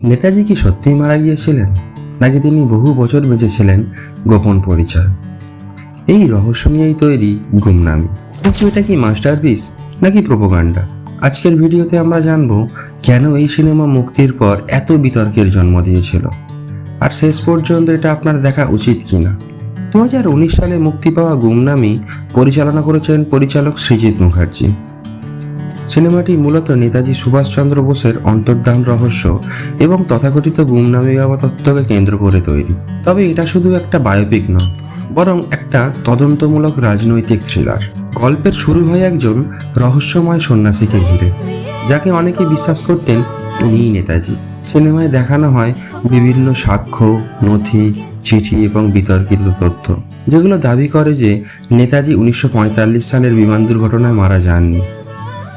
নেতাজি কি সত্যিই মারা গিয়েছিলেন, নাকি তিনি বহু বছর বেঁচেছিলেন গোপন পরিচয়? এই রহস্য নিয়েই তৈরি গুমনামি। কিন্তু এটা কি মাস্টারপিস নাকি প্রোপাগান্ডা? আজকের ভিডিওতে আমরা জানবো কেন এই সিনেমা মুক্তির পর এত বিতর্কের জন্ম দিয়েছিল, আর শেষ পর্যন্ত এটা আপনার দেখা উচিত কিনা। 2019 সালে মুক্তি পাওয়া গুমনামি পরিচালনা করেছেন পরিচালক সৃজিত মুখার্জি। সিনেমাটি মূলত নেতাজি সুভাষচন্দ্র বোসের অন্তর্ধান রহস্য এবং তথাকথিত গুমনামি বাবা তত্ত্বকে কেন্দ্র করে তৈরি। তবে এটা শুধু একটা বায়োপিক নয়, বরং একটা তদন্তমূলক রাজনৈতিক থ্রিলার। গল্পের শুরু হয় একজন রহস্যময় সন্ন্যাসীকে ঘিরে, যাকে অনেকে বিশ্বাস করতেন ইনিই নেতাজি। সিনেমায় দেখানো হয় বিভিন্ন সাক্ষ্য, নথি, চিঠি এবং বিতর্কিত তথ্য, যেগুলো দাবি করে যে নেতাজি 1945 সালের বিমান দুর্ঘটনায় মারা যাননি,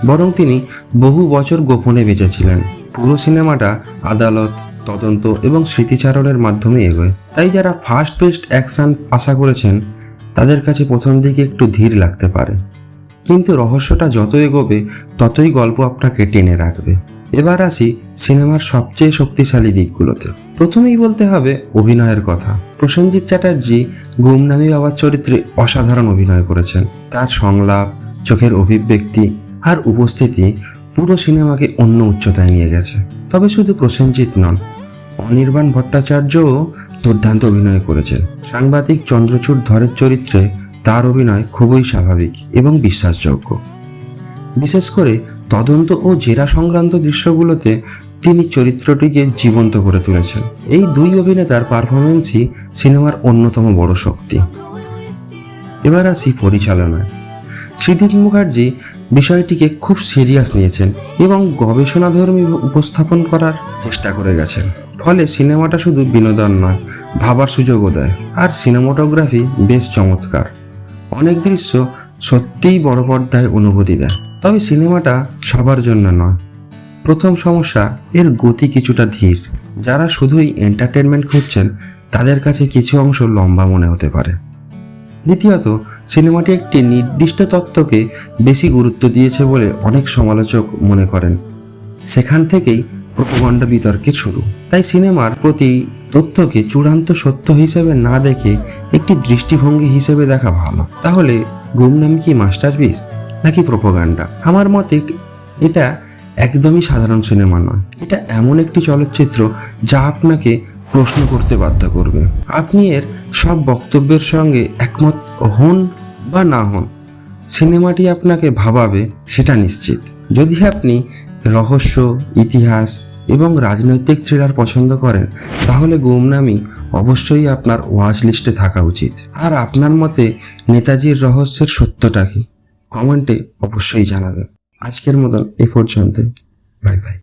বরং তিনি বহু বছর গোপনে বেঁচেছিলেন। পুরো সিনেমাটা আদালত, তদন্ত এবং স্মৃতিচারণের মাধ্যমে এগোয়। তাই যারা ফাস্ট পেস্ট অ্যাকশন আশা করেছেন, তাদের কাছে প্রথম দিকে একটু ধীর লাগতে পারে, কিন্তু রহস্যটা যত এগোবে ততই গল্প আপনাকে টেনে রাখবে। এবার আসি সিনেমার সবচেয়ে শক্তিশালী দিকগুলোতে। প্রথমেই বলতে হবে অভিনয়ের কথা। প্রসেনজিৎ চ্যাটার্জি গুমনামি বাবার চরিত্রে অসাধারণ অভিনয় করেছেন। তার সংলাপ, চোখের অভিব্যক্তি আর উপস্থিতি পুরো সিনেমাকে অন্য উচ্চতায় নিয়ে গেছে। তবে শুধু প্রসেনজিৎ নন, অনির্বাণ ভট্টাচার্যও দুর্দান্ত অভিনয় করেছেন। সাংবাদিক চন্দ্রচূড় ধরের চরিত্রে তার অভিনয় খুবই স্বাভাবিক এবং বিশ্বাসযোগ্য। বিশেষ করে তদন্ত ও জেরা সংক্রান্ত দৃশ্যগুলোতে তিনি চরিত্রটিকে জীবন্ত করে তুলেছেন। এই দুই অভিনেতার পারফরমেন্সই সিনেমার অন্যতম বড় শক্তি। এবার আসি পরিচালনায়। সৃজিত মুখার্জি বিষয়টিকে খুব সিরিয়াস নিয়েছেন এবং গবেষণাধর্মী উপস্থাপন করার চেষ্টা করে গেছেন। ফলে সিনেমাটা শুধু বিনোদন নয়, ভাবার সুযোগও দেয়। আর সিনেমাটোগ্রাফি বেশ চমৎকার। অনেক দৃশ্য সত্যিই বড় পর্দায় অনুভূতি দেয়। তবে সিনেমাটা সবার জন্য নয়। প্রথম সমস্যা, এর গতি কিছুটা ধীর। যারা শুধুই এন্টারটেনমেন্ট খুঁজছেন, তাদের কাছে কিছু অংশ লম্বা মনে হতে পারে। দ্বিতীয়ত, সিনেমাটি একটি নির্দিষ্ট তত্ত্বকে বেশি গুরুত্ব দিয়েছে বলে অনেক সমালোচক মনে করেন। সেখান থেকেই প্রোপাগান্ডা বিতর্কের শুরু। তাই সিনেমার প্রতি তথ্যকে চূড়ান্ত সত্য হিসেবে না দেখে একটি দৃষ্টিভঙ্গি হিসেবে দেখা ভালো। তাহলে গুমনামি কি মাস্টারপিস নাকি প্রোপাগান্ডা? আমার মতে এটা একদমই সাধারণ সিনেমা নয়। এটা এমন একটি চলচ্চিত্র যা আপনাকে প্রশ্ন করতে বাধ্য করবে। আপনি এর সব বক্তব্যের সঙ্গে একমত হন বা না হন, সিনেমাটি আপনাকে ভাবাবে সেটা নিশ্চিত। যদি আপনি রহস্য, ইতিহাস এবং রাজনৈতিক থ্রিলার পছন্দ করেন, তাহলে গুমনামি অবশ্যই আপনার ওয়াচ লিস্টে থাকা উচিত। আর আপনার মতে নেতাজির রহস্যের সত্যটা কি? কমেন্টে অবশ্যই জানাবেন। আজকের মতন এ পর্যন্তই। Bye bye.